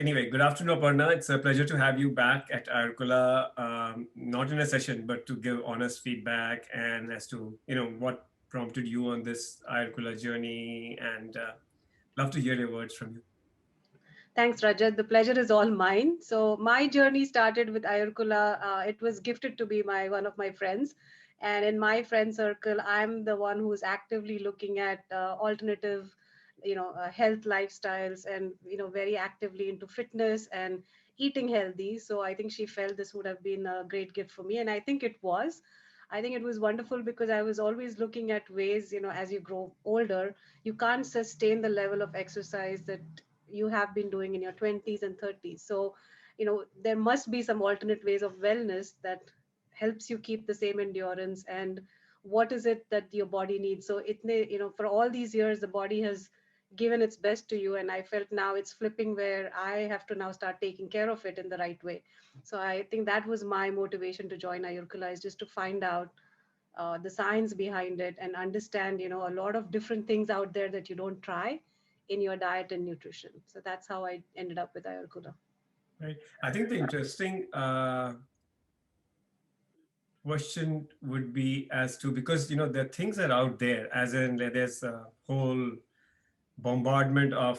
Anyway, good afternoon, Aparna. It's a pleasure to have you back at Ayurkula, not in a session, but to give honest feedback and as to, what prompted you on this Ayurkula journey, and love to hear your words from you. Thanks, Rajat. The pleasure is all mine. So my journey started with Ayurkula. It was gifted to be my one of my friends, and in my friend circle, I'm the one who's actively looking at alternative, health lifestyles, and very actively into fitness and eating healthy. So I think she felt this would have been a great gift for me, and I think it was. I think it was wonderful because I was always looking at ways, as you grow older, you can't sustain the level of exercise that you have been doing in your 20s and 30s. So there must be some alternate ways of wellness that helps you keep the same endurance. And what is it that your body needs? So for all these years the body has given its best to you, and I felt now it's flipping where I have to now start taking care of it in the right way. So I think that was my motivation to join Ayurkula, is just to find out the science behind it and understand a lot of different things out there that you don't try in your diet and nutrition. So that's how I ended up with Ayurveda. Right. I think the interesting question would be as to, because the things are out there, as in there's a whole bombardment of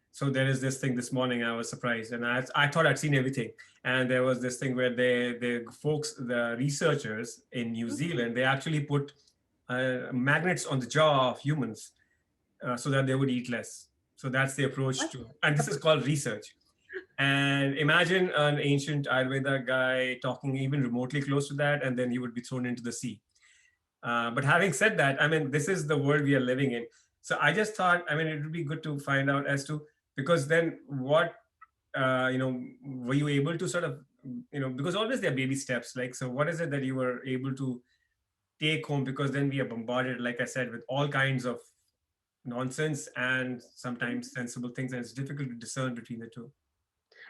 so there is this thing this morning. I was surprised, and I thought I'd seen everything, and there was this thing where the researchers in New Zealand, they actually put magnets on the jaw of humans so that they would eat less. So that's the approach What? to, and this is called research. And imagine an ancient Ayurveda guy talking even remotely close to that, and then he would be thrown into the sea. But having said that, I mean, this is the world we are living in. So I just thought, I mean, it would be good to find out as to, because then what, were you able to sort of, because always there are baby steps. Like, so what is it that you were able to take home? Because then we are bombarded, like I said, with all kinds of nonsense and sometimes sensible things, and it's difficult to discern between the two.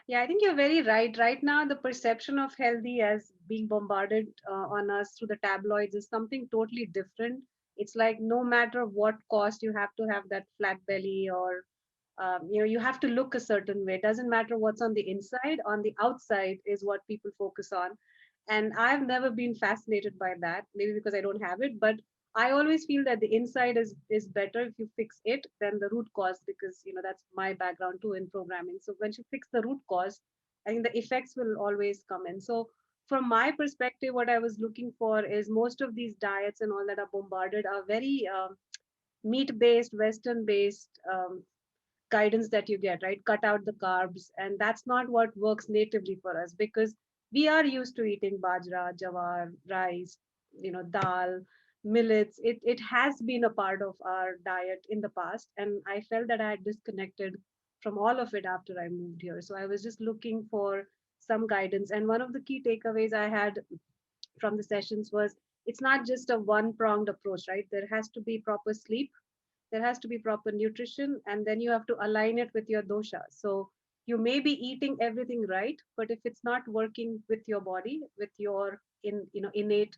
Yeah, I think you're very right. Right now, the perception of healthy as being bombarded on us through the tabloids is something totally different. It's like no matter what cost, you have to have that flat belly, or you have to look a certain way. It doesn't matter what's on the inside. On the outside is what people focus on. And I've never been fascinated by that, maybe because I don't have it. But I always feel that the inside is better if you fix it than the root cause, because that's my background too in programming. So when you fix the root cause, I think the effects will always come in. So from my perspective, what I was looking for is most of these diets and all that are bombarded are very meat based, Western based guidance that you get, right? Cut out the carbs. And that's not what works natively for us, because we are used to eating bajra, jawar, rice, dal, millets. It has been a part of our diet in the past. And I felt that I had disconnected from all of it after I moved here. So I was just looking for some guidance. And one of the key takeaways I had from the sessions was it's not just a one pronged approach, right? There has to be proper sleep, there has to be proper nutrition, and then you have to align it with your dosha. So you may be eating everything right, but if it's not working with your body, with your innate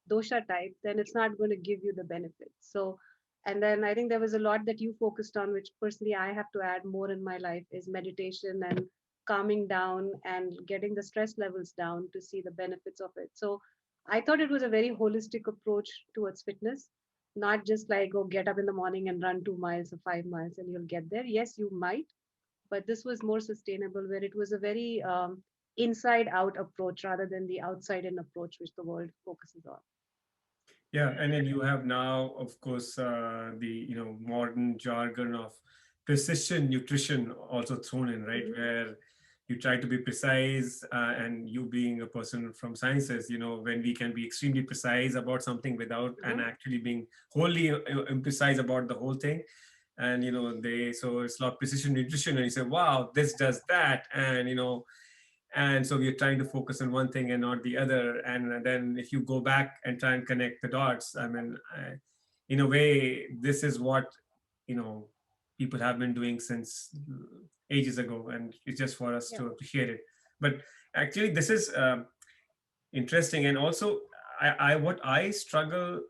dosha type, then it's not going to give you the benefits. So, and then I think there was a lot that you focused on, which personally I have to add more in my life, is meditation and calming down and getting the stress levels down to see the benefits of it. So I thought it was a very holistic approach towards fitness, not just like go get up in the morning and run 2 miles or 5 miles and you'll get there. Yes, you might, but this was more sustainable, where it was a very inside out approach rather than the outside in approach, which the world focuses on. Yeah, and then you have now, of course, the modern jargon of precision nutrition also thrown in, right? Mhm. Where you try to be precise, and you being a person from sciences, when we can be extremely precise about something without and Mhm. actually being wholly imprecise about the whole thing. And so it's a lot of precision nutrition, and you say, wow, this does that, and and so we're trying to focus on one thing and not the other. And then if you go back and try and connect the dots, I mean, in a way, this is what you know people have been doing since ages ago, and it's just for us Yeah. to appreciate it. But actually this is interesting. And also, I what I struggle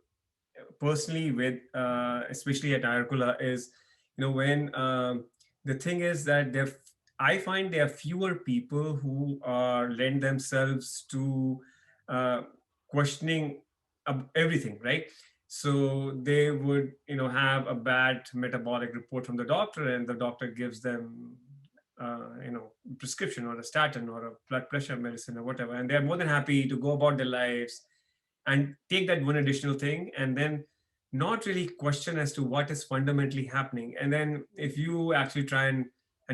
personally with, especially at Ayurkula, is when the thing is that I find there are fewer people who lend themselves to uh, questioning everything, right? So they would, have a bad metabolic report from the doctor, and the doctor gives them, prescription or a statin or a blood pressure medicine or whatever, and they're more than happy to go about their lives and take that one additional thing, and then not really question as to what is fundamentally happening. And then if you actually try and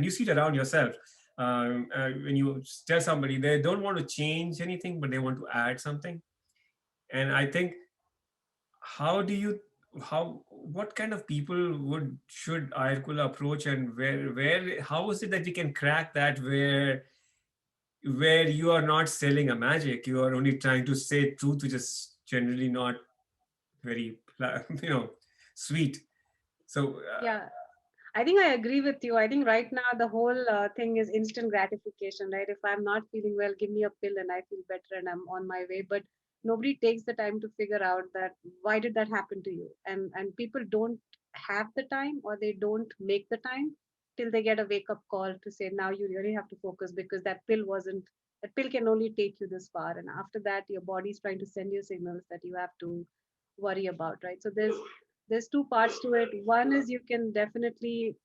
you see it around yourself, when you tell somebody they don't want to change anything but they want to add something. And I think, how do you how what kind of people would should Ayurkula approach, and where how is it that we can crack that, where you are not selling a magic, you are only trying to say truth, which is generally not very sweet. So Yeah, I think I agree with you. I think right now the whole thing is instant gratification, right? If I'm not feeling well, give me a pill and I feel better and I'm on my way. But nobody takes the time to figure out that why did that happen to you? And people don't have the time, or they don't make the time till they get a wake up call to say, now you really have to focus, because that pill can only take you this far. And after that, your body's trying to send you signals that you have to worry about, right? So there's two parts to it. One is you can definitely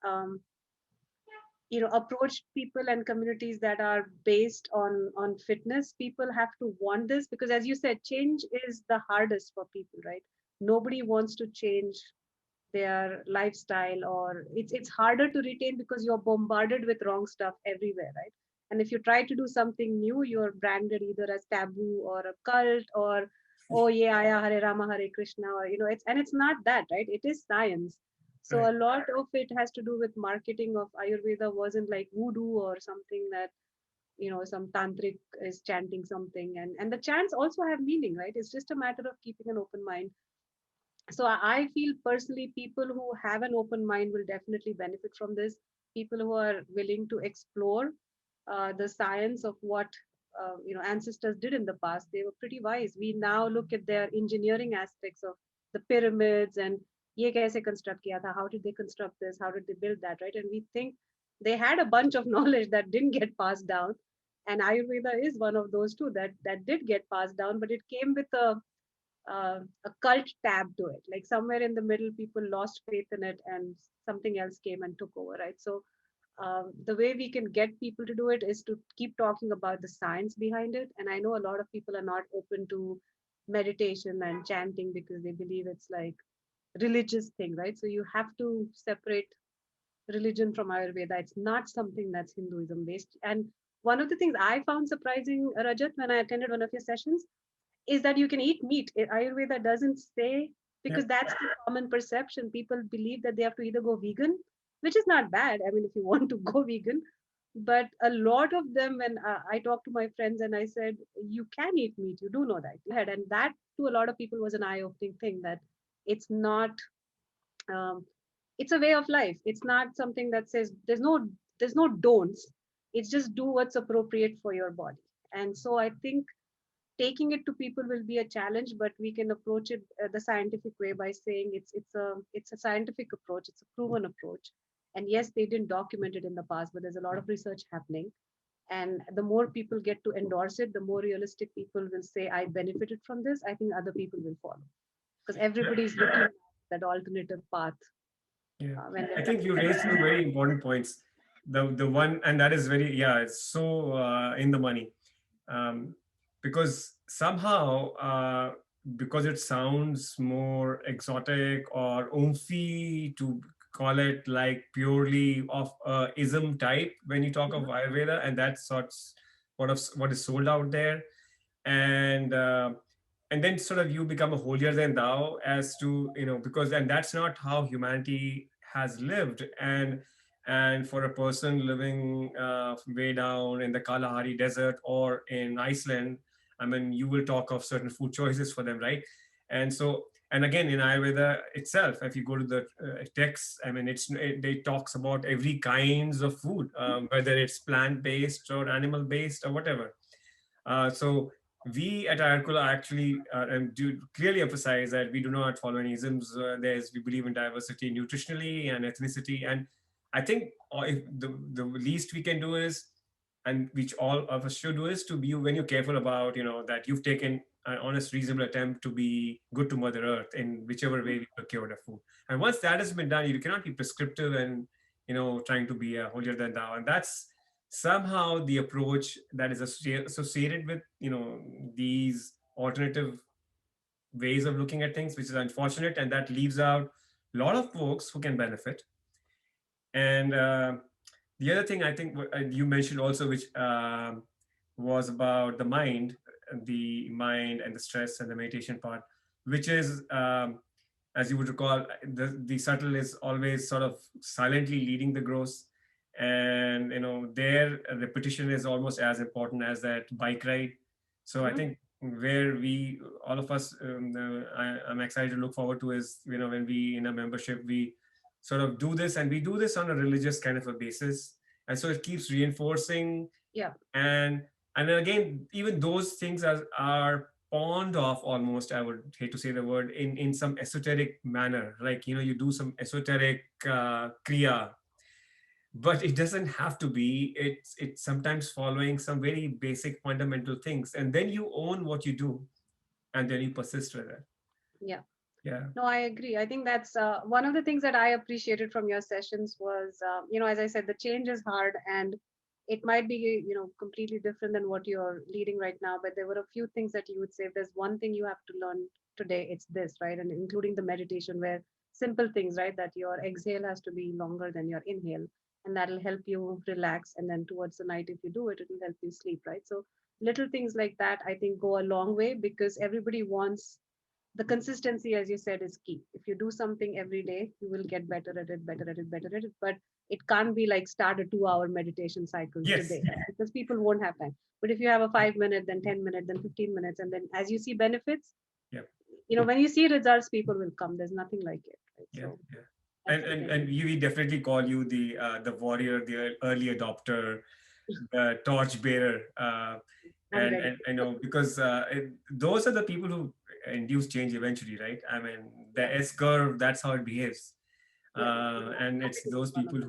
approach people and communities that are based on fitness. People have to want this, because as you said, change is the hardest for people, right? Nobody wants to change their lifestyle, or it's harder to retain because you're bombarded with wrong stuff everywhere, right? And if you try to do something new, you're branded either as taboo or a cult, or oh yeah, yeah, Hare Rama, Hare Krishna, or it's not that, right? It is science. So right. a lot of it has to do with marketing of Ayurveda. Wasn't like voodoo or something that some tantric is chanting something, and the chants also have meaning, right? It's just a matter of keeping an open mind. So I feel personally, people who have an open mind will definitely benefit from this. People who are willing to explore the science of what ancestors did in the past. They were pretty wise. We now look at their engineering aspects of the pyramids, and ye kaise construct kiya tha, how did they construct this, how did they build that, right? And we think they had a bunch of knowledge that didn't get passed down. And Ayurveda is one of those too that did get passed down, but it came with a cult tab to it. Like somewhere in the middle, people lost faith in it, and something else came and took over, right? So the way we can get people to do it is to keep talking about the science behind it. And I know a lot of people are not open to meditation and chanting because they believe it's like religious thing, right? So you have to separate religion from Ayurveda. It's not something that's Hinduism based. And one of the things I found surprising, Rajat, when I attended one of your sessions, is that you can eat meat. Ayurveda doesn't say, Yeah. because that's the common perception. People believe that they have to either go vegan, which is not bad. I mean, if you want to go vegan, but a lot of them, when I talked to my friends and I said, you can eat meat, you do know that. You had, and that to a lot of people was an eye-opening thing, that it's not. Um, it's a way of life. It's not something that says there's no don'ts. It's just do what's appropriate for your body. And so I think taking it to people will be a challenge, but we can approach it the scientific way by saying it's a scientific approach. It's a proven approach. And yes, they didn't document it in the past, but there's a lot of research happening. And the more people get to endorse it, the more realistic people will say, I benefited from this. I think other people will follow, because everybody's looking at that alternative path Yeah, when I they're think you coming. raised two very important points. The one, and that is very, yeah, it's so in the money, um, because somehow, because it sounds more exotic or oomphy to call it like purely of ism type when you talk of Mhm. Ayurveda, and that's sorts what is sold out there. And then sort of you become a holier than thou, as to, because, and that's not how humanity has lived. And for a person living way down in the Kalahari desert or in Iceland, I mean, you will talk of certain food choices for them, right? And so, and again, in Ayurveda itself, if you go to the text, I mean, it talks about every kinds of food, whether it's plant based or animal based or whatever. So we at Ayurkula actually and do clearly emphasize that we do not follow any isms. We believe in diversity nutritionally and ethnicity. And I think if the least we can do is, and which all of us should do, is to be when you're careful about, that you've taken an honest, reasonable attempt to be good to Mother Earth in whichever way we procure the food. And once that has been done, you cannot be prescriptive and trying to be a holier than thou. And that's somehow the approach that is associated with these alternative ways of looking at things, which is unfortunate, and that leaves out a lot of folks who can benefit. And the other thing I think you mentioned also, which was about the mind and the stress and the meditation part, which is, as you would recall, the subtle is always sort of silently leading the gross. And their repetition is almost as important as that bike ride. So I Mhm. think where we all of us I'm excited to look forward to is when we in a membership we sort of do this, and we do this on a religious kind of a basis, and so it keeps reinforcing. Yeah. And then again, even those things are pawned off almost, I would hate to say the word, in some esoteric manner, like you do some esoteric kriya, but it doesn't have to be. It's sometimes following some very basic fundamental things, and then you own what you do, and then you persist with it. Yeah. Yeah. No, I agree. I think that's one of the things that I appreciated from your sessions was, as I said, the change is hard and it might be, completely different than what you're leading right now. But there were a few things that you would say, if there's one thing you have to learn today, it's this, right? And including the meditation, where simple things, right? That your exhale has to be longer than your inhale. And that'll help you relax. And then towards the night, if you do it, it'll help you sleep, right? So little things like that, I think, go a long way because everybody wants the consistency, as you said, is key. If you do something every day, you will get better at it, better at it, better at it. But it can't be like start a 2 hour meditation cycle Yes. today, right? Because people won't have time. But if you have a 5 minute, then 10 minutes, then 15 minutes, and then as you see benefits, Yeah. when you see results, people will come. There's nothing like it, right? Yeah. So Yeah. that's and the and, thing. and we definitely call you the warrior, the early adopter, the torch bearer. I'm And ready. because those are the people who induce change eventually, right? I mean, the Yeah, S curve, that's how it behaves. yeah. And Happy it's to be those one of people them.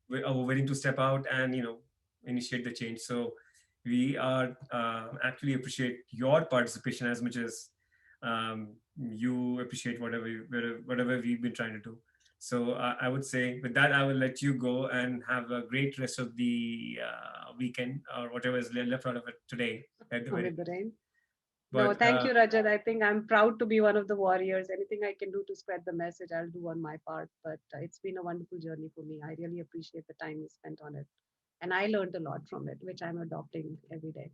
who are willing to step out and initiate the change. So we are actually appreciate your participation as much as you appreciate whatever we've been trying to do. So I would say with that, I will let you go and have a great rest of the weekend, or whatever is left out of it today at the very With the rain. No, but thank you, Rajat. I think I'm proud to be one of the warriors. Anything I can do to spread the message, I'll do on my part. But it's been a wonderful journey for me. I really appreciate the time you spent on it. And I learned a lot from it, which I'm adopting every day.